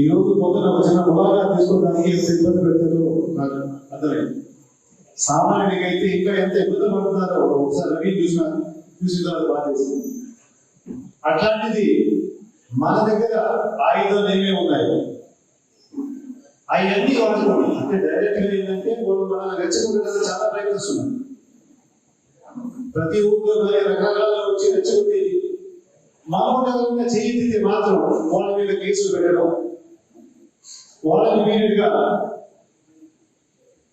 ఈ రోజు పొద్దున ఒక చిన్న ములాగా తీసుకోవడానికి ఎంత ఇబ్బంది పెడతారో నాకు అర్థమైంది. సామాన్యుడికి అయితే ఇంకా ఎంత ఇబ్బంది పడుతున్నారో ఒకసారి రవి చూసిన తర్వాత బాధ చేస్తుంది. అట్లాంటిది మన దగ్గర ఆయుధాలు ఏమేమి ఉన్నాయి అవన్నీ వాడుకోండి. అంటే డైరెక్ట్ గా ఏంటంటే వాళ్ళు మనల్ని రెచ్చగొట్టడానికి చాలా ప్రయత్నిస్తున్నారు. ప్రతి ఊళ్ళో రకరకాల వచ్చి రెచ్చగొట్టి మామూలుగా చేయితే మాత్రం వాళ్ళ మీద కేసులు పెట్టడం, వాళ్ళని ఇమీడియట్ గా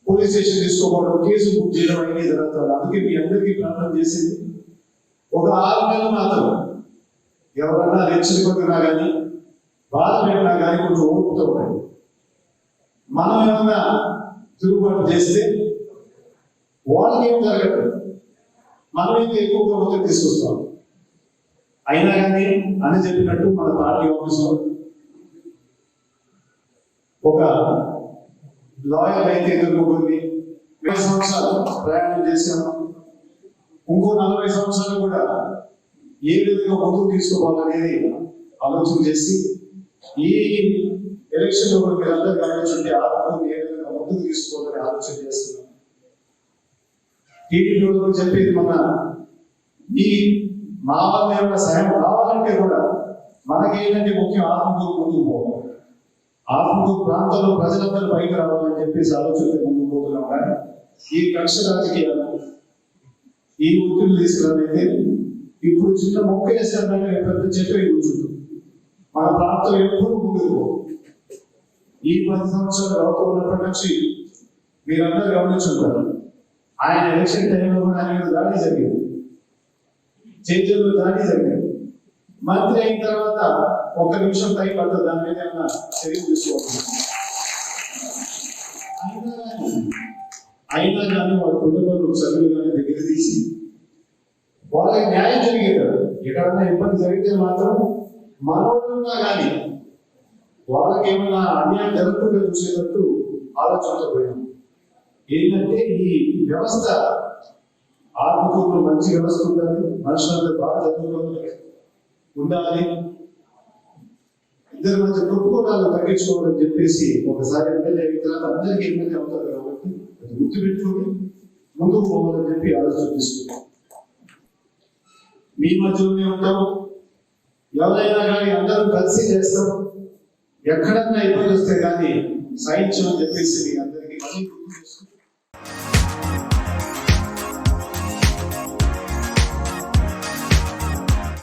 పోలీస్ స్టేషన్ తీసుకోవడం, కేసు బుక్ చేయడం అనేది జరుగుతుంది. అందుకే మీ అందరికీ ప్రార్థన చేసింది ఒక 6 నెలలు మాత్రం ఎవరన్నా రెచ్చగొట్టినా కానీ బాధ పెట్టినా కానీ కొంచెం ఓపుతూ ఉంటాయి. మనం ఏమన్నా తిరుగుబాటు చేస్తే వాళ్ళకి ఏం జరగదు, మనం ఇంకా ఎక్కువగా ఒత్తిడి తీసుకొస్తాం. అయినా కానీ అని చెప్పినట్టు మన పార్టీ ఆఫీసులో ఒక లాయర్ అయితే ఎదుర్కొంది. 20 సంవత్సరాలు ప్రయాణం చేశాము. ఇంకో 40 సంవత్సరాలు కూడా ఏ విధంగా ముందుకు తీసుకోవాలనేది ఆలోచన చేసి ఈ ఎలక్షన్ లో మీరందరూ గమనించండి ఆత్మను ఏ విధంగా ముందుకు తీసుకోవాలని ఆలోచన చేస్తున్నాం. టీడీపీ చెప్పేది మన ఈ మా వల్ల ఏమైనా సాయం కావాలంటే కూడా మనకేంటంటే ముఖ్యం ఆత్మకూరు ముందుకు పోవాలి. ఆత్మకూరు ప్రాంతంలో ప్రజలందరూ బయట రావాలని చెప్పేసి ఆలోచనతో ముందుకు పోతున్నాం. కానీ ఈ కక్ష రాజకీయాలు ఈ ఒత్తిడి తీసుకురానైతే ఇప్పుడు చిన్న మొక్క వేస్తారని పెద్ద చెప్పే కూర్చుంటాం. మన ప్రాంతం ఎప్పుడు ముందుకు పోవాలి. ఈ 10 సంవత్సరాలు ప్రభుత్వం ఉన్నప్పటి నుంచి మీరందరూ గమనించుంటారు. ఆయన ఎలక్షన్ టైంలో కూడా ఆయన మీద దాడి జరిగింది, చేతుల్లో దాడి జరిగింది. మంత్రి అయిన తర్వాత 1 నిమిషం టైం పడుతుంది దాని మీద ఏమన్నా చర్యలు తీసుకోవాలి. అయినా కానీ వాళ్ళ కుటుంబంలో సభ్యులు కానీ దగ్గర తీసి వాళ్ళకి న్యాయం జరిగేది. ఎక్కడన్నా ఇబ్బంది జరిగితే మాత్రం మనోళ్ళున్నా కానీ వాళ్ళకి ఏమైనా అన్యాయం జరుగుతుందో చూసేటట్టు ఆలోచనతో పోయాం. ఏంటంటే ఈ వ్యవస్థ ఆత్మకూరులో మంచి వ్యవస్థ ఉండాలి, మనుషులందరూ బాగా చదువుకోవాలి ఉండాలి, ఇద్దరి మధ్య కొట్టుకోవడాలు తగ్గించుకోవాలని చెప్పేసి ఒకసారి ఎమ్మెల్యే అయిన తర్వాత అందరికీ ఎమ్మెల్యే అవుతారు కాబట్టి అది గుర్తుపెట్టుకొని ముందుకు పోవాలని చెప్పి ఆలోచన తీసుకుంటాం. మీ మధ్యలోనే ఉంటాం, ఎవరైనా కానీ అందరూ కలిసి చేస్తాం. ఎక్కడన్నా ఇబ్బంది వస్తే కానీ సహించమని చెప్పేసి మీ అందరికీ మళ్ళీ